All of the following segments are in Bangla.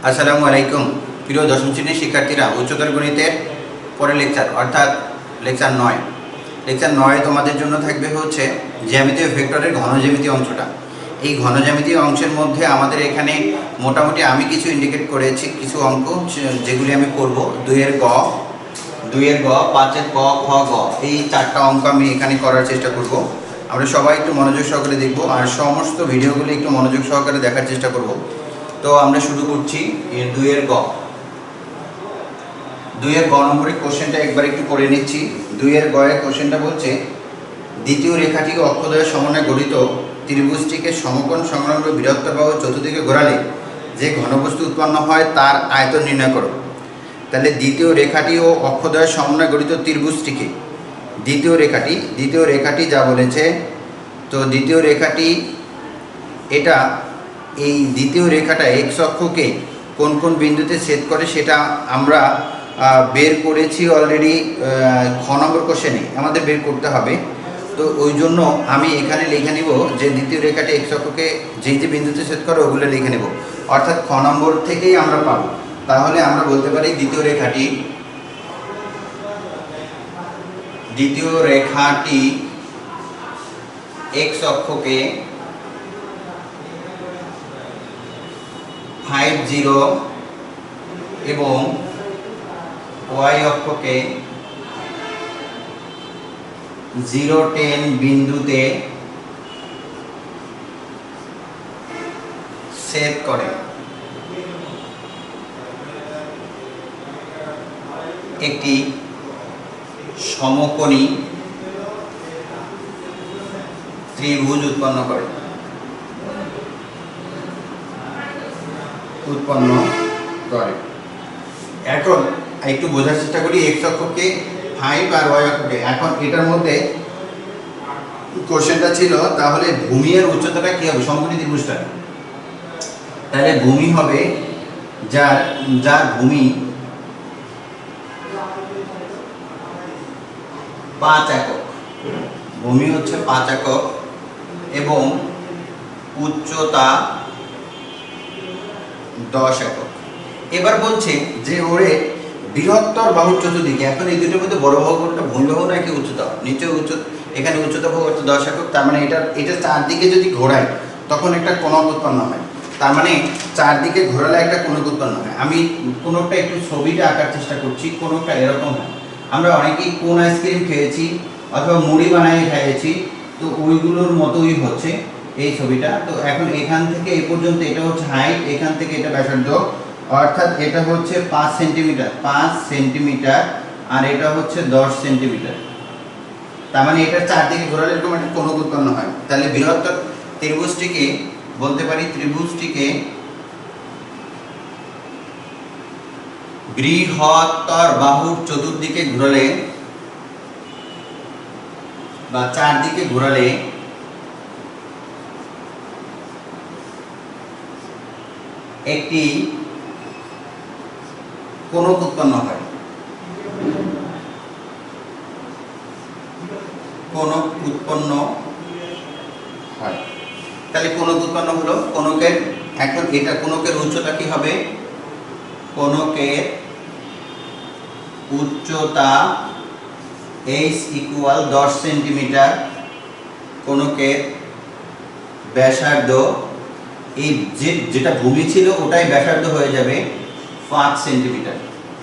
আসসালামু আলাইকুম প্রিয় দশম শ্রেণীর শিক্ষার্থীরা, উচ্চতর গণিতের পরের লেকচার অর্থাৎ লেকচার 9 তোমাদের জন্য থাকবে হচ্ছে জ্যামিতীয় ভেক্টরের ঘনজ্যামিতীয় অংশটা। এই ঘনজ্যামিতীয় অংশের মধ্যে আমাদের এখানে মোটামুটি আমি কিছু ইন্ডিকেট করেছি, কিছু অঙ্ক যেগুলি আমি করব। 2-এর গ, 5-এর ক, খ, গ, এই 4টা অঙ্ক আমি এখানে করার চেষ্টা করব। আমরা সবাই একটু মনোযোগ সহকারে দেখব আর সমস্ত ভিডিওগুলি একটু মনোযোগ সহকারে দেখার চেষ্টা করব। তো আমরা শুরু করছি 2-এর গ। 2-এর গ নম্বরের কোশ্চেনটা একবার একটু করে নিচ্ছি। 2-এর গয়ের কোশ্চেনটা বলছে, দ্বিতীয় রেখাটি অক্ষদ্বয়ের সমন্বয়ে গঠিত ত্রিভুজটিকে সমকোণ সংলগ্ন বৃহত্তর বাহু চতুর্দিকে ঘোরালে যে ঘনবস্তু উৎপন্ন হয় তার আয়তন নির্ণয় করো। তাহলে দ্বিতীয় রেখাটি ও অক্ষদ্বয়ের সমন্বয়ে গঠিত ত্রিভুজটিকে, দ্বিতীয় রেখাটি যা বলেছে, তো দ্বিতীয় রেখাটি এটা, এই দ্বিতীয় রেখাটা এক্স অক্ষকে কোন কোন বিন্দুতে ছেদ করে সেটা আমরা বের করেছি অলরেডি। খ নম্বর কোশ্চেনে আমাদের বের করতে হবে। তো ওই জন্য আমি এখানে লিখে নিব যে দ্বিতীয় রেখাটি এক্স অক্ষকে যেই যে বিন্দুতে ছেদ করে ওগুলো লিখে নেব, অর্থাৎ খ নম্বর থেকেই আমরা পাবো। তাহলে আমরা বলতে পারি দ্বিতীয় রেখাটি এক্স অক্ষকে 50 এবং ওয়াই অক্ষকে 0-10 বিন্দুতে ছেদ করে। একটি সমকোণী ত্রিভুজ উৎপন্ন করে। এখন একটু বোঝার চেষ্টা করি এক্স অক্ষকে 5 আর ওয়াই অক্ষকে। এখন এটার মধ্যে কোশ্চেনটা ছিল, তাহলে ভূমি এর উচ্চতাটা কি হবে সমকোণী ত্রিভুজটা? তাহলে ভূমি হবে যার ভূমি 5 একক, ভূমি হচ্ছে 5 একক এবং উচ্চতা 10 একক। এবার বলছে যে ওরে বৃহত্তর বাহুর চতুর্দিকে, এখন এই দুটোর মধ্যে বড় বাহু কোনটা, ভূমি বাহু নাকি উচ্চতা? নিচে এখানে উচ্চতা বাহু হচ্ছে 10 একক। তার মানে এটা চারদিকে যদি ঘোরায় তখন একটা কোণক উৎপন্ন হয়। তার মানে চারদিকে ঘোরালে একটা কোণক উৎপন্ন হয়। আমি কোণকটা একটু ছবিটা আঁকার চেষ্টা করছি। কোণকটা এরকম হয়। আমরা অনেকেই কোন আইসক্রিম খেয়েছি অথবা মুড়ি বানিয়ে খেয়েছি, তো ওইগুলোর মতোই হচ্ছে এই ছবিটা। তো এখন এখান থেকে এই পর্যন্ত এটা হচ্ছে হাইট, এখান থেকে এটা ব্যাসার্ধ, অর্থাৎ এটা হচ্ছে 5 সেন্টিমিটার আর এটা হচ্ছে 10 সেন্টিমিটার। তার মানে এটার চারদিকে ঘোরালে এরকম একটা কোণক উৎপন্ন হয়। তাহলে বৃহত্তর ত্রিভুজটিকে বলতে পারি, বৃহত্তর বাহুর চতুর্দিকে ঘোরালে বা চারদিকে ঘোরালে একটি কোণক উৎপন্ন হয়। তাহলে কোণক উৎপন্ন হলো। কোণকের এখন এটা কোণকের উচ্চতা কি হবে? কোণকের উচ্চতা h = 10 সেন্টিমিটার। কোণকের ব্যাসার্ধ, এই যেটা ভূমি ছিল ওটাই ব্যাসার্ধ হয়ে যাবে 5 সেন্টিমিটার।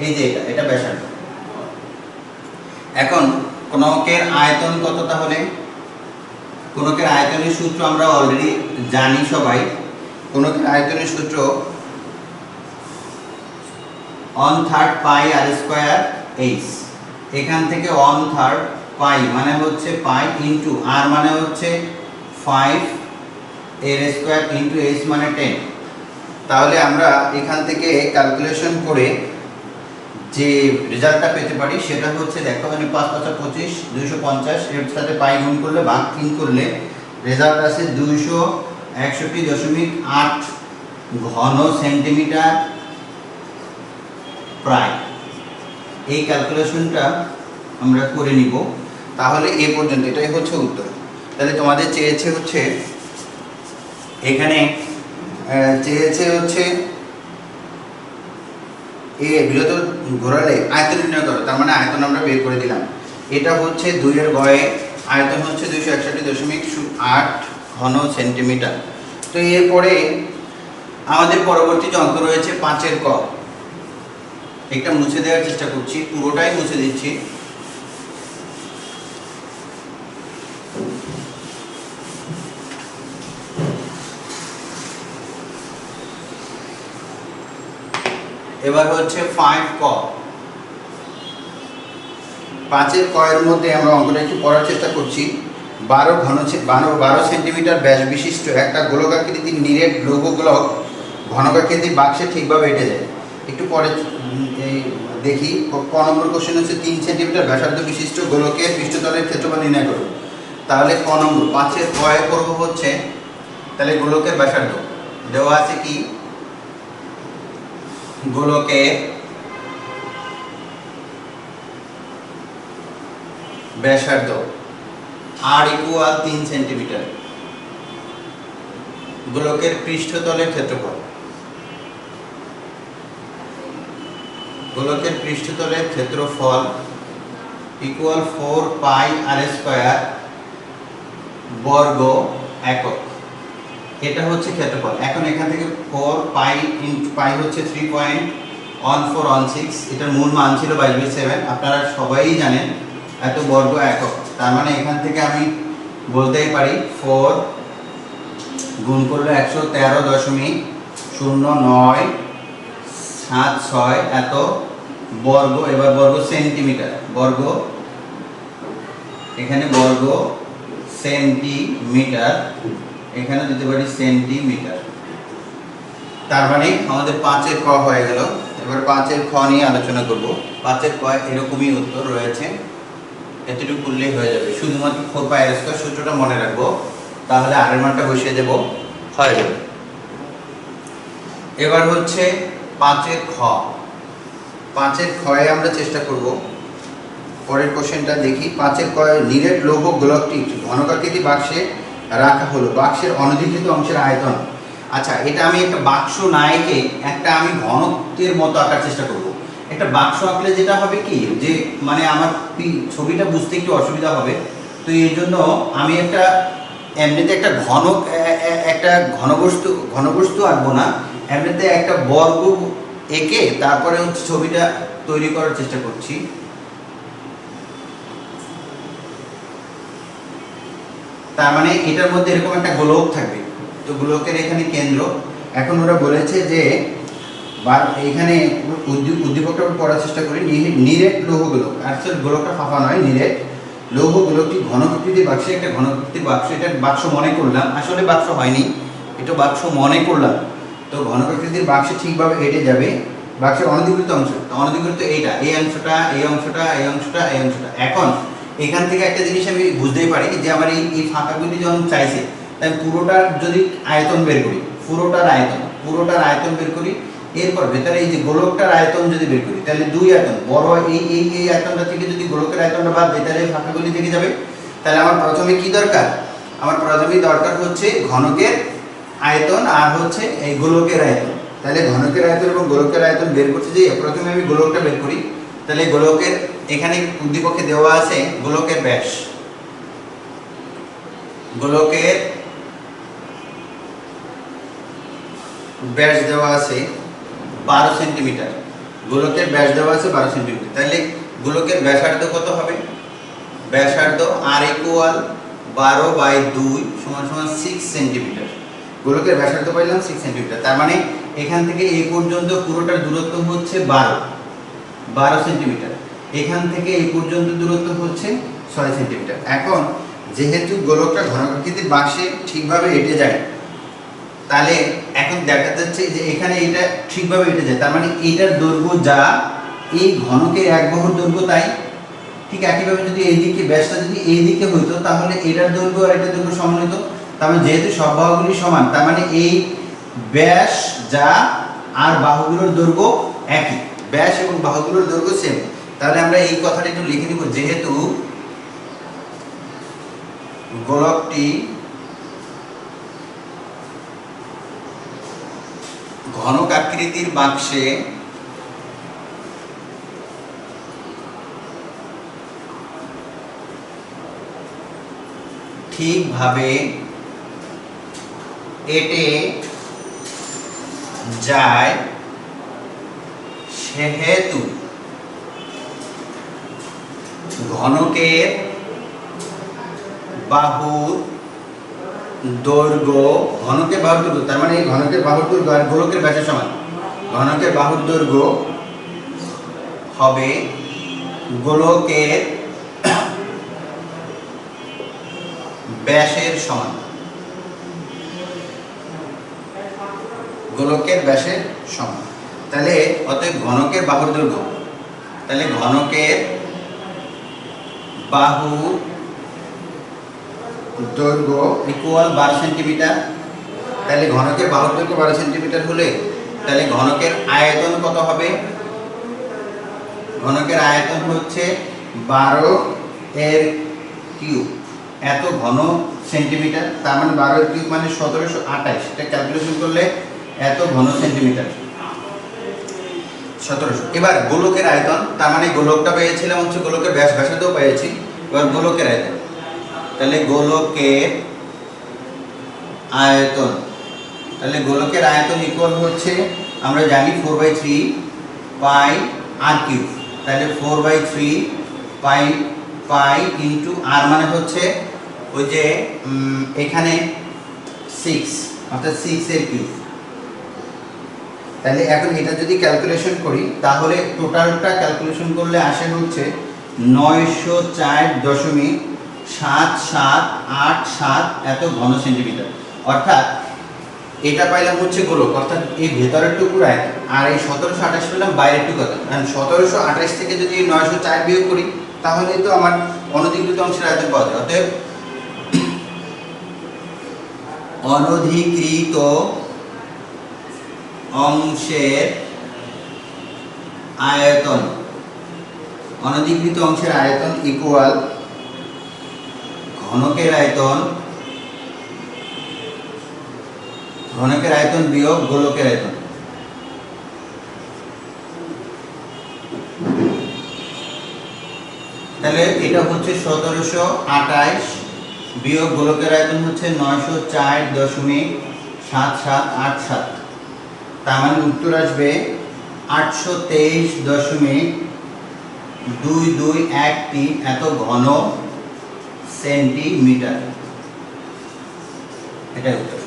এই যে এটা ব্যাসার্ধ। এখন কোণকের আয়তন কত? তাহলে কোণকের আয়তনের সূত্র আমরা অলরেডি জানি সবাই। কোণকের আয়তনের সূত্র 1/3 পাই আর স্কয়ার h। এখান থেকে 1/3 পাই মানে হচ্ছে পাই ইনটু আর মানে হচ্ছে 5 এর স্কয়ার ইনটু h মানে 10। তাহলে আমরা এখান থেকে ক্যালকুলেশন করে যে রেজাল্টটা পেতে পারি সেটা হচ্ছে, দেখো মানে 5 × 5 = 25, 250 এর সাথে পাই গুণ করলে ভাগ 3 করলে রেজাল্ট আসে 261.8 ঘন সেন্টিমিটার প্রায়। এই ক্যালকুলেশনটা আমরা করে নিব। তাহলে এ পর্যন্ত এটাই হচ্ছে উত্তর। তাহলে তোমাদের চেয়েছে হচ্ছে এখানে চেয়েছে হচ্ছে বৃহত্তর ঘোরালে আয়তন নির্ণয় করো, তার মানে আয়তন আমরা বের করে দিলাম। এটা হচ্ছে 2 এর গয়ে, আয়তন হচ্ছে 261.8 ঘন সেন্টিমিটার। তো এরপরে আমাদের পরবর্তী যে অঙ্ক রয়েছে 5 এর ক, একটা মুছে দেওয়ার চেষ্টা করছি, পুরোটাই মুছে দিচ্ছি। এবার হচ্ছে 5 ক। 5 এর ক এর মধ্যে আমরা অঙ্কটা একটু পড়ার চেষ্টা করছি। 12 সেন্টিমিটার ব্যাস বিশিষ্ট একটা গোলকাকৃতির নিরেট লৌহ গোলক ঘনকাকৃতির বাক্সে ঠিকভাবে এঁটে যায়। একটু পরে দেখি ক নম্বর কোশ্চেন হচ্ছে 3 সেন্টিমিটার ব্যাসার্ধ বিশিষ্ট গোলকের পৃষ্ঠতলের ক্ষেত্রফল নির্ণয় করো। তাহলে ক নম্বর 5 এর ক এ করব হচ্ছে, তাহলে গোলকের ব্যাসার্ধ দেওয়া আছে কি, গোলকের ব্যাসার্ধ আর ইকুয়াল 3 সেন্টিমিটার, গোলকের পৃষ্ঠতলের ক্ষেত্রফল, গোলকের পৃষ্ঠতলের ক্ষেত্রফল ইকুয়াল 4 পাই আর স্কয়ার বর্গ একক। এটা হচ্ছে ক্ষেত্রফল। এখন এখান থেকে 4 পাই ইনটু পাই হচ্ছে 3.1416, এটার মূল মান ছিল 22/7, আপনারা সবাই জানেন এত বর্গ একক। তার মানে এখান থেকে আমি বলতেই পারি 4 গুণ করলে 113.0976 এত বর্গ। এবার বর্গ সেন্টিমিটার, বর্গ এখানে বর্গ সেন্টিমিটার, এখানে দিতে পারি সেন্টিমিটার। তার মানে আমাদের 5 এর ক হয়ে গেল। এবার 5 এর খ নিয়ে আলোচনা করব। 5 এর ক এরকমই উত্তর রয়েছে, এতটুকু করলেই হয়ে যাবে। শুধুমাত্র 4 পাই আর স্কয়ার সূত্রটা মনে রাখবো, তাহলে আর এর মানটা বসিয়ে দেব, হয়ে যাবে। এবার হচ্ছে 5 এর খ। 5 এর খ এ আমরা চেষ্টা করব, পরের কোশ্চেনটা দেখি। 5 এর ক নিরেট লৌহ গোলকটি ঘনকাকৃতি বাক্সে রাখা হলো, বাক্সের অনধিকৃত অংশের আয়তন। আচ্ছা, এটা আমি একটা বাক্স না এঁকে একটা আমি ঘনত্বের মতো আঁকার চেষ্টা করব। একটা বাক্স আঁকলে যেটা হবে কি, যে মানে আমার ছবিটা বুঝতে একটু অসুবিধা হবে, তো এই জন্য আমি একটা এমনিতে একটা একটা ঘনবস্তু আঁকবো না, এমনিতে একটা বর্গ এঁকে তারপরে হচ্ছে ছবিটা তৈরি করার চেষ্টা করছি। তার মানে এটার মধ্যে এরকম একটা গোলক থাকবে, তো গোলকের এখানে কেন্দ্র। এখন ওরা বলেছে যে এখানে উদ্দীপকটা পড়ার চেষ্টা করি। নিরেট লৌহ গোলক, আসলে গোলকটা ফাঁপা নয়, নিরেট লৌহ গোলকটি ঘনকাকৃতির বাক্সে, একটা ঘনকাকৃতির বাক্স, এটা বাক্স মনে করলাম, আসলে বাক্স হয়নি, এটা বাক্স মনে করলাম। তো ঘনকাকৃতির বাক্সে ঠিকভাবে এঁটে যাবে, বাক্সের অনধিকৃত অংশ, অনধিকৃত এইটা, এই অংশটা, এই অংশটা, এই অংশটা, এই অংশটা। এখন এখান থেকে একটা জিনিস আমি বুঝতেই পারি যে আমার এই ফাঁকাগুলি যখন চাইছে, তাই পুরোটার যদি আয়তন বের করি, পুরোটার আয়তন বের করি, এরপর ভেতরে এই যে গোলকটার আয়তন যদি বের করি, তাহলে 2 আয়তন বড় এই আয়তনটা থেকে যদি গোলকের আয়তনটা বাদ দিই, তাহলে ফাঁকাগুলি থেকে যাবে। তাহলে আমার প্রথমে কি দরকার, আমার প্রথমেই দরকার হচ্ছে ঘনকের আয়তন আর হচ্ছে এই গোলকের আয়তন। তাহলে ঘনকের আয়তন এবং গোলকের আয়তন বের করতে যাই, প্রথমে আমি গোলকটা বের করি। তাহলে গোলকের এখানে উদ্দীপকে দেওয়া আছে গোলকের ব্যাস, গোলকের ব্যাস দেওয়া আছে 12 সেন্টিমিটার, গোলকের ব্যাস দেওয়া আছে 12 সেন্টিমিটার। তাহলে গোলকের ব্যাসার্ধ কত হবে, ব্যাসার্ধ আর ইকুয়াল 12/2 = 6 সেন্টিমিটার। গোলকের ব্যাসার্ধ পাইলাম 6 সেন্টিমিটার। তার মানে এখান থেকে এই পর্যন্ত পুরোটার দূরত্ব হচ্ছে 12 সেন্টিমিটার, এখান থেকে এই পর্যন্ত দূরত্ব হচ্ছে 6 সেন্টিমিটার। এখন যেহেতু গোলকটা ঘনকাকৃতির বাক্সে ঠিকভাবে এঁটে যায়, তাহলে এখন দেখা যাচ্ছে যে এখানে এটা ঠিকভাবে এঁটে যায়, তার মানে এইটার দৈর্ঘ্য যা, এই ঘনকের এক বাহুর দৈর্ঘ্য তাই। ঠিক একইভাবে যদি এইদিকে ব্যাসটা যদি এইদিকে হইতো, তাহলে এটার দৈর্ঘ্য আর এটার দৈর্ঘ্য সমান হতো। তার মানে যেহেতু সব বাহুগুলি সমান, তার মানে এই ব্যাস যা আর বাহুগুলোর দৈর্ঘ্য একই, ব্যাস এবং বাহুগুলোর দৈর্ঘ্য সেম। তাহলে আমরা এই কথাটা একটু লিখে নিব, যেহেতু গোলকটি ঘনক আকৃতির বাক্সে ঠিকভাবে এঁটে যায় সেহেতু ঘনকের বাহুর দৈর্ঘ্য, ঘনকের বাহুর দৈর্ঘ্য তার মানে এই ঘনকের বাহুর দৈর্ঘ্য আর গোলকের ব্যাসের সমান। ঘনকের বাহুর দৈর্ঘ্য হবে গোলকের ব্যাসের সমান। গোলকের ব্যাসের সমান। তাহলে অতএব ঘনকের বাহুর দৈর্ঘ্য, তাহলে ঘনকের বাহুর দৈর্ঘ্য ইকুয়াল 12 সেন্টিমিটার। তাহলে ঘনকের বাহুর দৈর্ঘ্য 12 সেন্টিমিটার হলে তাহলে ঘনকের আয়তন কত হবে? ঘনকের আয়তন হচ্ছে 12 এর কিউব, এত ঘন সেন্টিমিটার। তার মানে 12 এর কিউব মানে 1728। এটা ক্যালকুলেশন করলে এত ঘন সেন্টিমিটার 1700। এবার গোলকের আয়তন, তার মানে গোলকটা পেয়েছিলাম হচ্ছে গোলকের ব্যাস, ব্যাসার্ধও পেয়েছি। এবার গোলকের আয়তন, তাহলে গোলকের আয়তন, তাহলে গোলকের আয়তন ইকুয়াল হচ্ছে আমরা জানি 4/3 পাই আর কিউব। তাহলে 4/3 পাই ইন্টু আর মানে হচ্ছে ওই যে এখানে 6 অর্থাৎ 6 এর কিউব। তাহলে এখন এটা যদি ক্যালকুলেশন করি তাহলে টোটালটা ক্যালকুলেশন করলে আসে হচ্ছে 904.7787 এত ঘন সেন্টিমিটার। অর্থাৎ এটা পাইলাম হচ্ছে গোলক, অর্থাৎ এই ভেতরের টুকুর আয়তন, আর এই 1728 পেলাম বাইরের টুকু আয়তন। কারণ 1728 থেকে যদি 904 বিয়োগ করি তাহলে তো আমার অনধিকৃত অংশের আয়তন পাওয়া যায়। অতএব অনধিকৃত অংশের আয়তন, অনধিকৃত অংশের আয়তন ইকুয়াল ঘনকের আয়তন, ঘনকের আয়তন বিয়োগ গোলকের আয়তন। তাহলে এটা হচ্ছে 1728 বিয়োগ গোলকের আয়তন হচ্ছে 904.7787। তার মানে উত্তর আসবে 823.2213 এত ঘন সেন্টিমিটার। এটাই উত্তর।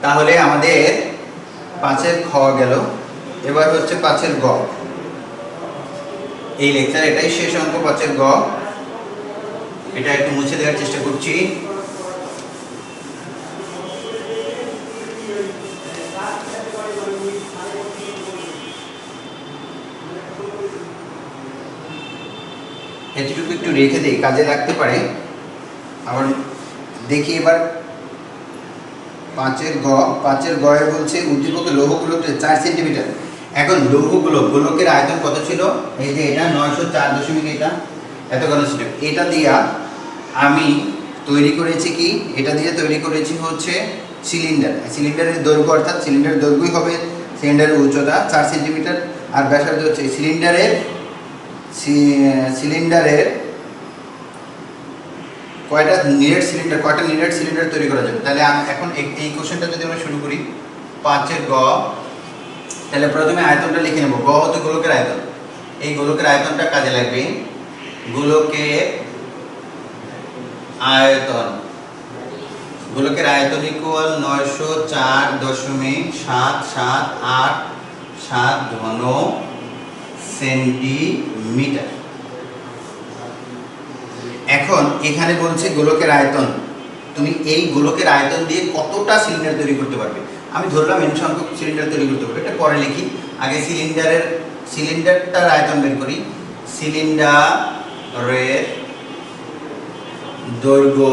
তাহলে আমাদের 5-এর খ গেল, এবার হচ্ছে 5-এর গ। এই লেকচার এটাই শেষ অঙ্ক 5-এর গ। এটা একটু মুছে দেওয়ার চেষ্টা করছি। এতটুকু একটু রেখে দিই, কাজে লাগতে পারে। আবার দেখি এবার 5-এর গ। 5-এর গয়ে বলছে উদ্দীপকের লৌহগুলো 4 সেন্টিমিটার। এখন লৌহগুলো গোলকের আয়তন কত ছিল? এই যে এটা 904 এটা এত ঘন সেন্টিমিটার। এটা দিয়া আমি তৈরি করেছি কি? এটা দিয়ে তৈরি করেছি হচ্ছে সিলিন্ডার। সিলিন্ডারের দৈর্ঘ্য, অর্থাৎ সিলিন্ডারের দৈর্ঘ্যই হবে সিলিন্ডারের উচ্চতা 4 সেন্টিমিটার, আর ব্যাসার্ধ হচ্ছে সিলিন্ডারের কয়টা নিরেট সিলিন্ডার তৈরি করা যাবে। তাহলে এখন এই কোশ্চেনটা যদি আমরা শুরু করি 5-এর গ, তাহলে প্রথমে আয়তনটা লিখে নেব। গ হচ্ছে গোলকের আয়তন। এই গোলকের আয়তনটা কাজে লাগবে। গোলকের আয়তন, গোলকের আয়তন ইকুয়াল 904.7787 ঘন সেন্টিমিটার। এখন এখানে বলছে গোলকের আয়তন, তুমি এই গোলকের আয়তন দিয়ে কতটা সিলিন্ডার তৈরি করতে পারবে। আমি ধরলাম n সংখ্যক সিলিন্ডার তৈরি করতে পারবে। এটা পরে লিখি, আগে সিলিন্ডারটার আয়তন বের করি। সিলিন্ডারের দৈর্ঘ্য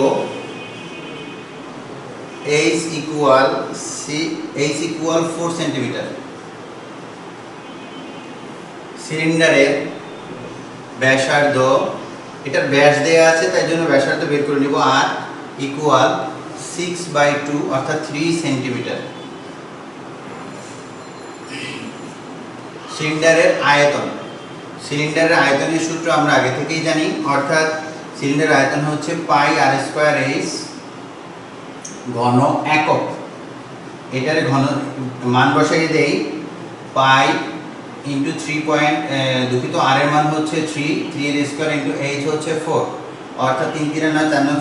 h ইকুয়াল 4 সেন্টিমিটার। সিলিন্ডারের ব্যাসার্ধ, এটার ব্যাস দেয়া আছে তাই জন্য ব্যাসার্ধ বের করে নিব, আর ইকুয়াল 6/2 অর্থাৎ 3 সেন্টিমিটার। সিলিন্ডারের আয়তন, সিলিন্ডারের আয়তনের সূত্র আমরা আগে থেকেই জানি, অর্থাৎ সিলিন্ডারের আয়তন হচ্ছে পাই আর স্কোয়ার এইচ ঘন একক। এটার ঘন মান বসাই দেই পাই ইন্টু 3 আর এর মান হচ্ছে 3 এর স্কোয়ার ইন্টু এইচ হচ্ছে 4, অর্থাৎ 3 3 9 4 9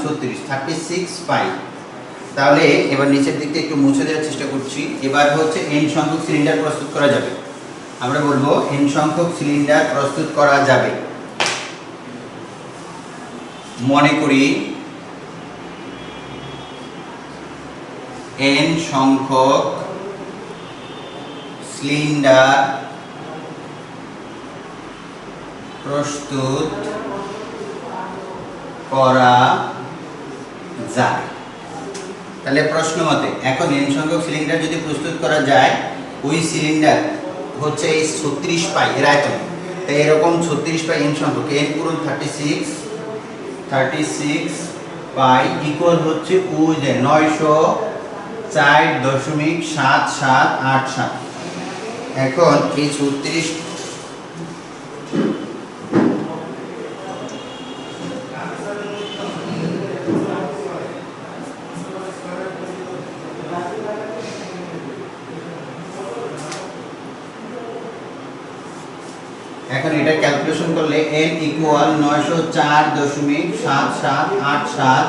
36 পাই। তাহলে এবার নিচের দিকটা একটু মুছে দেওয়ার চেষ্টা করছি। এবার হচ্ছে n সংখ্যক সিলিন্ডার প্রস্তুত করা যাবে। আমরা বলবো n সংখ্যক সিলিন্ডার প্রস্তুত করা যাবে। মনে করি n সংখ্যক সিলিন্ডার প্রস্তুত করা যায়। তাহলে প্রশ্ন মতে এখন n সংখ্যক সিলিন্ডার যদি প্রস্তুত করা যায়, ওই সিলিন্ডার হচ্ছে এই 36 পাই এর আয়তন। তাই এরকম 36 পাই n সংখ্যক, n পূরণ 36 পাই ইকুয়াল হচ্ছে ওই যে 904.7787। এখন এই 36 এখন এটা ক্যালকুলেশন করলে n ইকুয়াল 904.7787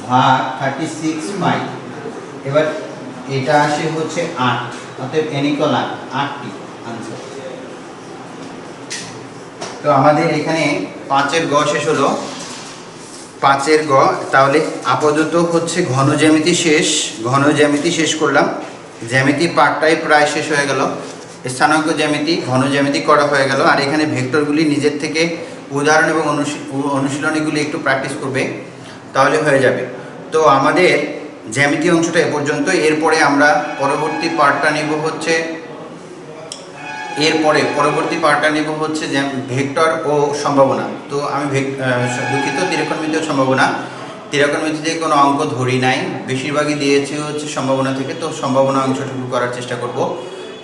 ভাগ 36 পাই। এবার এটা আসে হচ্ছে 8, অতএব n ইকুয়াল 8টি आंसर। তো আমাদের এখানে 5 এর গ শেষ হলো। 5 এর গ তাহলে আপাতত হচ্ছে ঘন জ্যামিতি শেষ করলাম। জ্যামিতি পার্টটাই প্রায় শেষ হয়ে গেল। স্থানাঙ্ক জ্যামিতি, ঘন জ্যামিতি করা হয়ে গেল। আর এখানে ভেক্টরগুলি নিজের থেকে উদাহরণ এবং অনুশীলনীগুলি একটু প্র্যাকটিস করবে, তাহলে হয়ে যাবে। তো আমাদের জ্যামিতি অংশটা এ পর্যন্ত। এরপরে আমরা পরবর্তী পার্টটা নিব হচ্ছে ভেক্টর ও সম্ভাবনা। তো আমি দুঃখিত, তির্যকোণমিতি ও সম্ভাবনা। তির্যকোণমিতিতে কোনো অঙ্ক ধরি নাই, বেশিরভাগই দিয়েছে হচ্ছে সম্ভাবনা থেকে। তো সম্ভাবনা অংশটুকু করার চেষ্টা করব।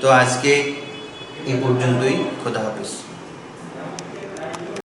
তো আজকে এই পর্যন্তই। খোদা হাফেজ।